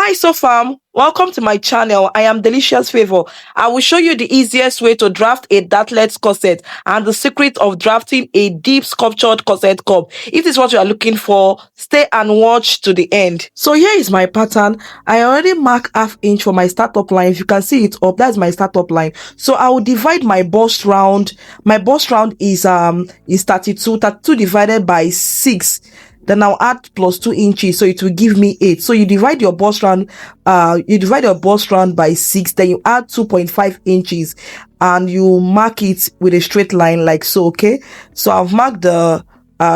Hi, so fam. Welcome to my channel. I am Delicious Favor. I will show you the easiest way to draft a Dartless corset and the secret of drafting a deep sculptured corset cup. If this is what you are looking for, stay and watch to the end. So here is my pattern. I already mark ½ inch for my startup line. If you can see it up, that's my startup line. So I will divide my bust round. My bust round is 32 divided by 6. Then I'll add plus 2 inches, so it will give me 8. So you divide your bust round by 6, then you add 2.5 inches and you mark it with a straight line like so. Okay, so I've marked the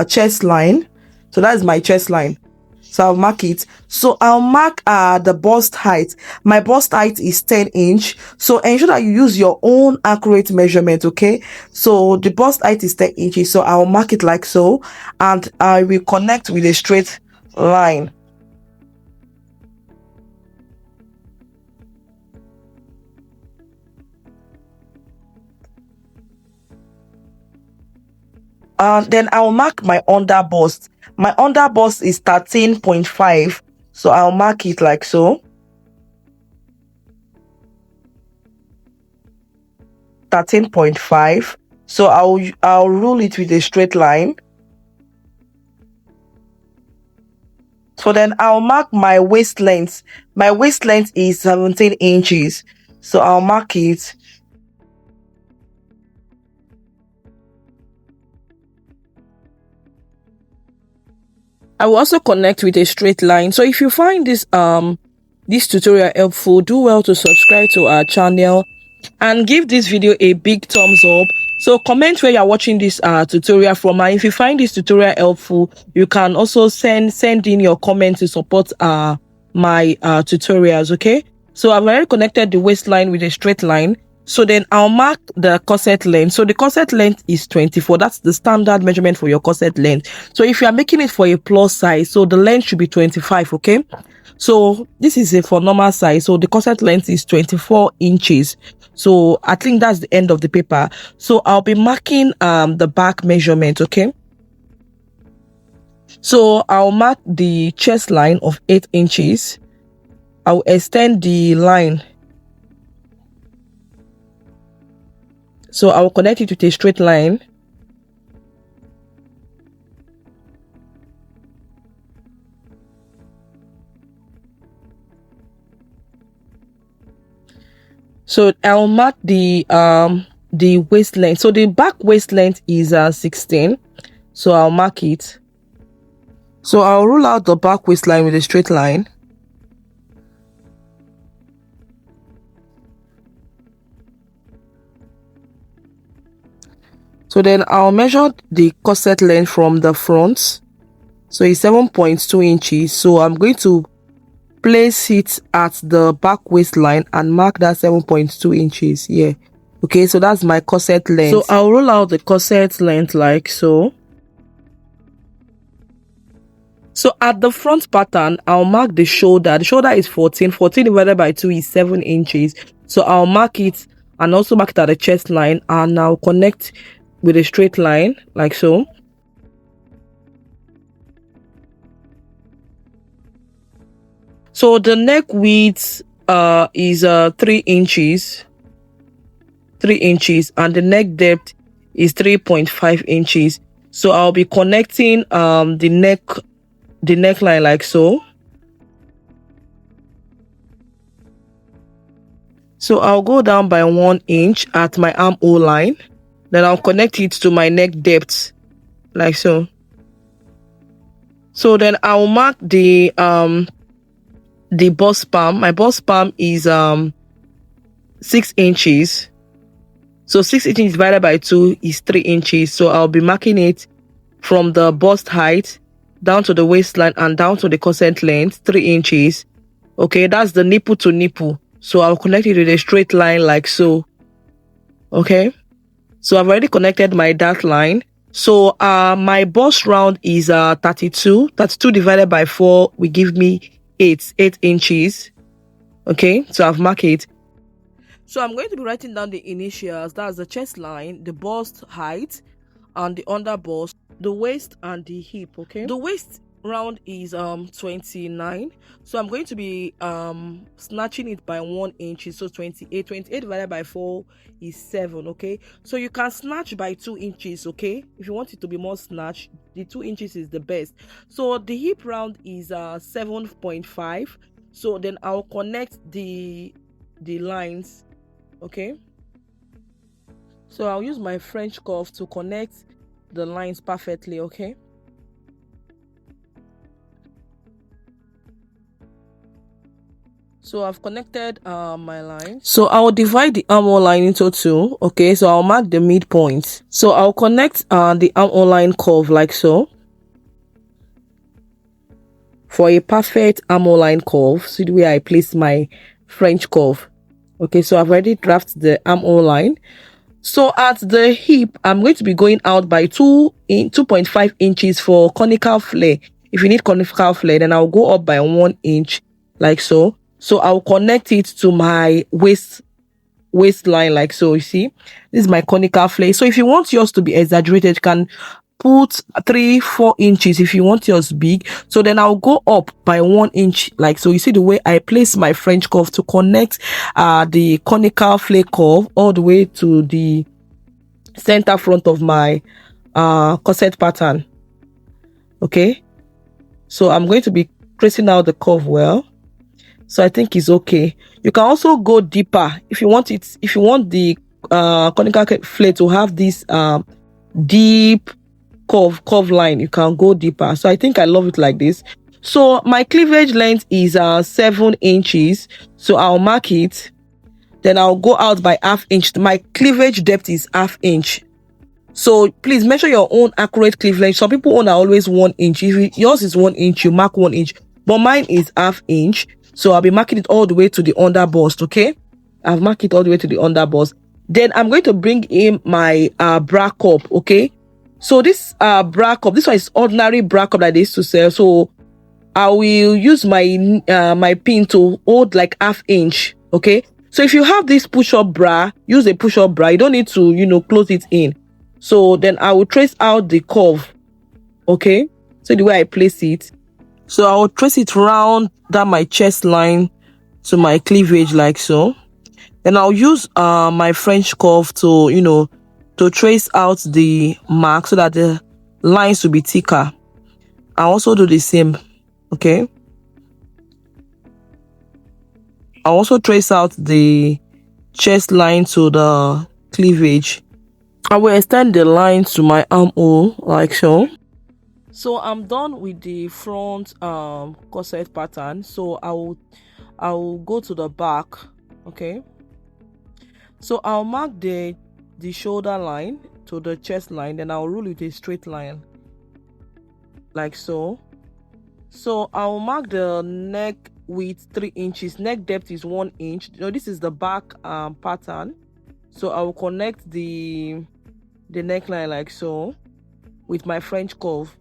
chest line. So that is my chest line. So I'll mark it. So I'll mark the bust height. My bust height is 10 inch. So ensure that you use your own accurate measurement. Okay. So the bust height is 10 inches. So I'll mark it like so, and I will connect with a straight line. Then I'll mark my under bust. My under bust is 13.5. So I'll mark it like so. 13.5. So I'll rule it with a straight line. So then I'll mark my waist length. My waist length is 17 inches. So I'll mark it. I will also connect with a straight line. So if you find this tutorial helpful, do well to subscribe to our channel and give this video a big thumbs up. So comment where you're watching this tutorial from, and if you find this tutorial helpful, you can also send in your comment to support my tutorials. Okay, so I've already connected the waistline with a straight line. So then I'll mark the corset length. So the corset length is 24. That's the standard measurement for your corset length. So if you are making it for a plus size, so the length should be 25. Okay, so this is for normal size. So the corset length is 24 inches. So I think that's the end of the paper. So I'll be marking the back measurement. Okay, so I'll mark the chest line of 8 inches. I'll extend the line. So I will connect it with a straight line. So I'll mark the waist length. So the back waist length is 16. So I'll mark it. So I'll rule out the back waistline with a straight line. So then I'll measure the corset length from the front. So it's 7.2 inches. So I'm going to place it at the back waistline and mark that 7.2 inches here. Okay, so that's my corset length. So I'll roll out the corset length like so. So at the front pattern, I'll mark the shoulder. The shoulder is 14. 14 divided by 2 is 7 inches. So I'll mark it and also mark it at the chest line, and I'll connect with a straight line like so. So the neck width is 3 inches. 3 inches, and the neck depth is 3.5 inches. So I'll be connecting the neckline like so. So I'll go down by 1 inch at my armhole line. Then I'll connect it to my neck depth like so. So then I'll mark the bust palm. My bust palm is 6 inches. So 6 inches divided by 2 is 3 inches. So I'll be marking it from the bust height down to the waistline and down to the corset length, 3 inches. Okay, that's the nipple to nipple. So I'll connect it with a straight line like so. Okay, so I've already connected my dart line. So my bust round is 32. 32 divided by 4 will give me 8 inches. Okay, so I've marked it. So I'm going to be writing down the initials. That's the chest line, the bust height, and the under bust, the waist and the hip. Okay, the waist round is 29, so I'm going to be snatching it by 1 inch, so 28 divided by 4 is 7. Okay, so you can snatch by 2 inches. Okay, if you want it to be more snatch, the 2 inches is the best. So the hip round is 7.5, so then I'll connect the lines. Okay, so I'll use my French curve to connect the lines perfectly. Okay, so I've connected my line. So I'll divide the armhole line into 2. Okay, so I'll mark the midpoint. So I'll connect the armhole line curve like so. For a perfect armhole line curve, see the way I place my French curve. Okay, so I've already drafted the armhole line. So at the hip, I'm going to be going out by 2.5 inches for conical flare. If you need conical flare, then I'll go up by 1 inch like so. So I'll connect it to my waistline like so. You see, this is my conical flare. So if you want yours to be exaggerated, you can put 3-4 inches if you want yours big. So then I'll go up by 1 inch like so. You see the way I place my French curve to connect the conical flare curve all the way to the center front of my corset pattern. Okay, so I'm going to be tracing out the curve well, so I think it's okay. You can also go deeper if you want it. If you want the conical flare to have this deep curve line, you can go deeper. So I think I love it like this. So my cleavage length is 7 inches, so I'll mark it. Then I'll go out by ½ inch. My cleavage depth is ½ inch, so please measure your own accurate cleavage. Some people own are always 1 inch. If yours is 1 inch, you mark 1 inch, but mine is ½ inch, so I'll be marking it all the way to the under bust. Okay, I've marked it all the way to the under bust. Then I'm going to bring in my bra cup. Okay, so this bra cup, this one is ordinary bra cup that they used to sell. So I will use my my pin to hold like ½ inch. Okay, so if you have this push-up bra, use a push-up bra. You don't need to close it in. So then I will trace out the curve. Okay, so the way I place it, so I will trace it round down my chest line to my cleavage like so. Then I'll use my French curve to to trace out the mark so that the lines will be thicker. I also do the same. Okay, I also trace out the chest line to the cleavage. I will extend the line to my armhole like so. So I'm done with the front corset pattern. So I will go to the back. Okay, so I'll mark the shoulder line to the chest line, then I'll rule with a straight line like so. So I'll mark the neck width 3 inches. Neck depth is 1 inch. This is the back pattern, so I will connect the neckline like so with my French curve.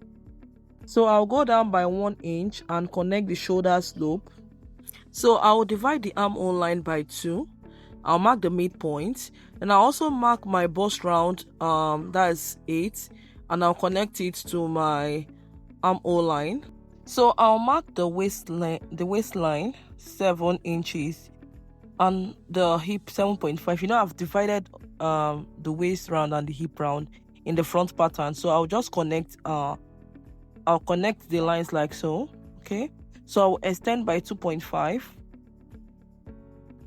So I'll go down by 1 inch and connect the shoulder slope. So I'll divide the armhole line by 2. I'll mark the midpoint, and I'll also mark my bust round, that's 8, and I'll connect it to my armhole line. So I'll mark the waistline 7 inches and the hip 7.5. I've divided the waist round and the hip round in the front pattern, so I'll just connect I'll connect the lines like so. Okay, so I'll extend by 2.5,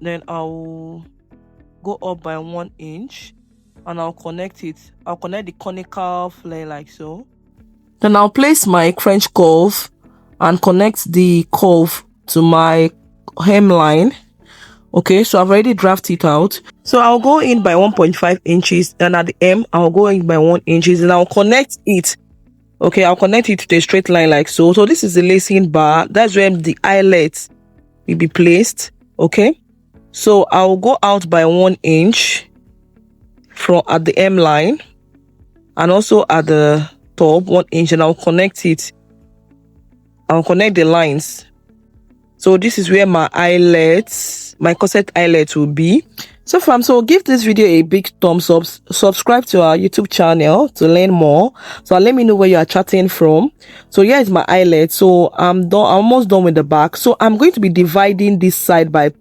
then I'll go up by 1 inch and I'll connect the conical flare like so. Then I'll place my French curve and connect the curve to my hemline. Okay, so I've already drafted it out. So I'll go in by 1.5 inches, and at the hem I'll go in by 1 inches, and I'll connect it. Okay, I'll connect it to a straight line like so. So this is the lacing bar. That's where the eyelets will be placed. Okay, so I'll go out by 1 inch from at the hem line, and also at the top 1 inch, and I'll connect the lines. So this is where my eyelets, my corset eyelets will be. So fam, so give this video a big thumbs up, subscribe to our YouTube channel to learn more. So let me know where you are chatting from. So here is my eyelet. So I'm almost done with the back. So I'm going to be dividing this side by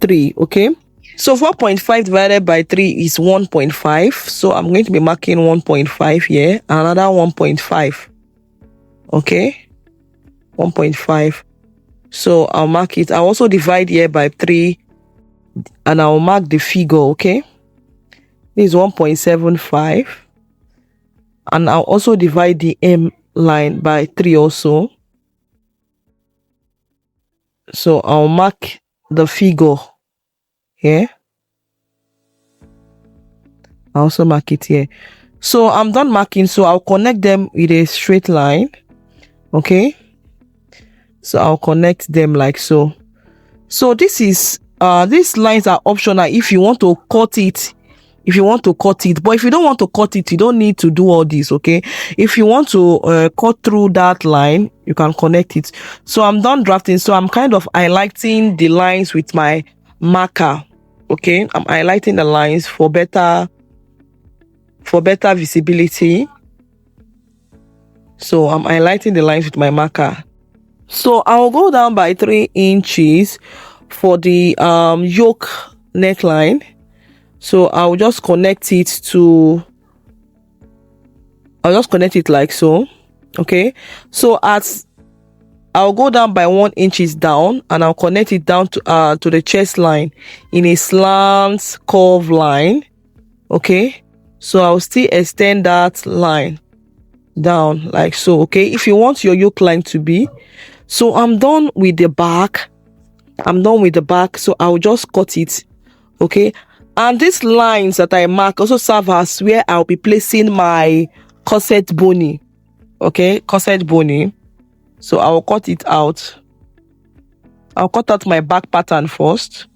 3. Okay, so 4.5 divided by 3 is 1.5. So I'm going to be marking 1.5 here, another 1.5. Okay, 1.5. So I'll mark it. I'll also divide here by 3 and I'll mark the figure. Okay, this is 1.75, and I'll also divide the M line by 3 also. So I'll mark the figure here. I'll also mark it here. So I'm done marking, so I'll connect them with a straight line. Okay, so I'll connect them like so. So this is these lines are optional if you want to cut it, but if you don't want to cut it, you don't need to do all this. Okay, if you want to cut through that line, you can connect it. So I'm done drafting, so I'm kind of highlighting the lines with my marker. Okay, I'm highlighting the lines for better visibility. So I'm highlighting the lines with my marker. So I'll go down by 3 inches for the yoke neckline. So I'll just connect it like so. Okay, so I'll go down by 1 inches down, and I'll connect it down to the chest line in a slant curve line. Okay, so I'll still extend that line down like so. Okay, if you want your yoke line to be, so I'm done with the back. So I'll just cut it. Okay, and these lines that I mark also serve as where I'll be placing my corset bony. Okay, corset bony. So I'll cut it out. I'll cut out my back pattern first.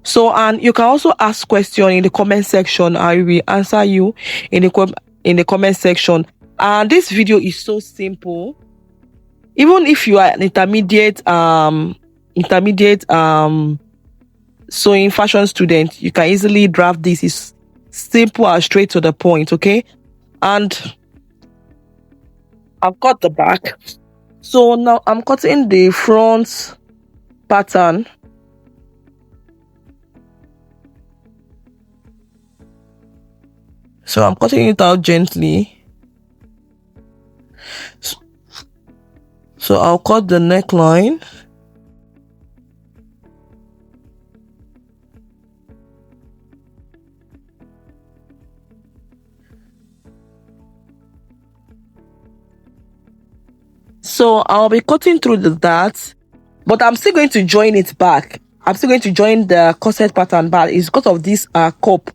So, and you can also ask question in the comment section. I will answer you in the comment section. And this video is so simple. Even if you are an intermediate sewing fashion student, you can easily draft this. It's simple and straight to the point. Okay, and I've cut the back. So now I'm cutting the front pattern. So I'm cutting it out gently. So I'll cut the neckline. So I'll be cutting through the dart, but I'm still going to join it back. I'm still going to join the corset pattern back. It's because of this cup.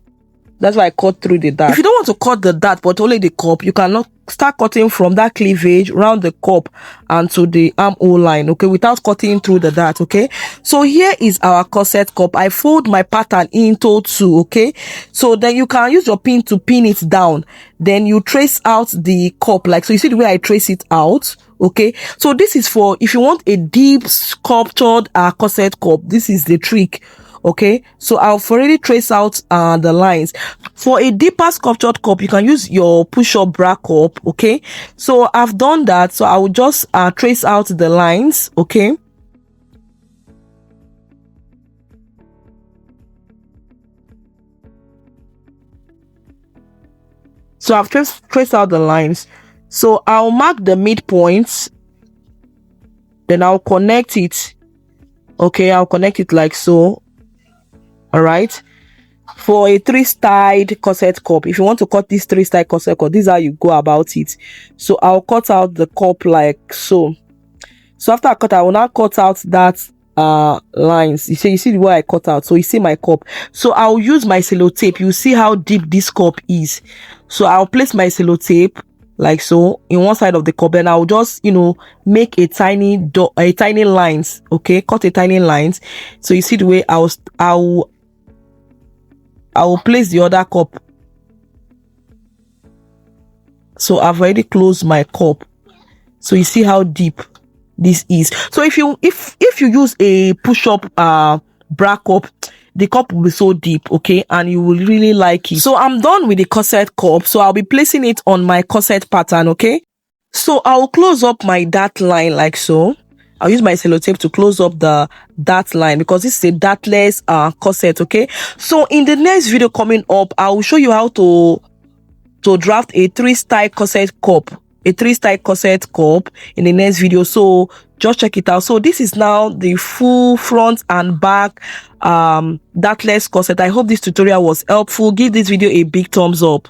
That's why I cut through the dart. If you don't want to cut the dart but only the cup, you cannot start cutting from that cleavage around the cup and to the armhole line. Okay, without cutting through the dart. Okay, so here is our corset cup. I fold my pattern into 2. Okay, so then you can use your pin to pin it down. Then you trace out the cup like so. You see the way I trace it out. Okay, so this is for if you want a deep sculptured corset cup. This is the trick. Okay, so I've already traced out the lines. For a deeper sculptured cup, you can use your push-up bra cup. Okay, so I've done that, so I will just trace out the lines. Okay, so I've traced out the lines. So I'll mark the midpoints, then I'll connect it. Okay, I'll connect it like so. All right, for a 3-styled corset cup, if you want to cut this 3-style corset cup, this is how you go about it. So I'll cut out the cup like so. So after I cut, I will now cut out that lines. You see the way I cut out. So you see my cup. So I'll use my sellotape. You see how deep this cup is. So I'll place my sellotape like so in one side of the cup, and I'll just make a tiny lines. Okay, cut a tiny lines. So you see the way I will place the other cup. So I've already closed my cup. So you see how deep this is. So if you use a push-up bra cup, the cup will be so deep, okay, and you will really like it. So I'm done with the corset cup, so I'll be placing it on my corset pattern, okay. So I'll close up my dart line like so. I'll use my sellotape to close up the dart line because this is a dartless corset, okay. So in the next video coming up, I will show you how to draft a 3-style corset cup, in the next video. So just check it out. So this is now the full front and back dartless corset. I hope this tutorial was helpful. Give this video a big thumbs up.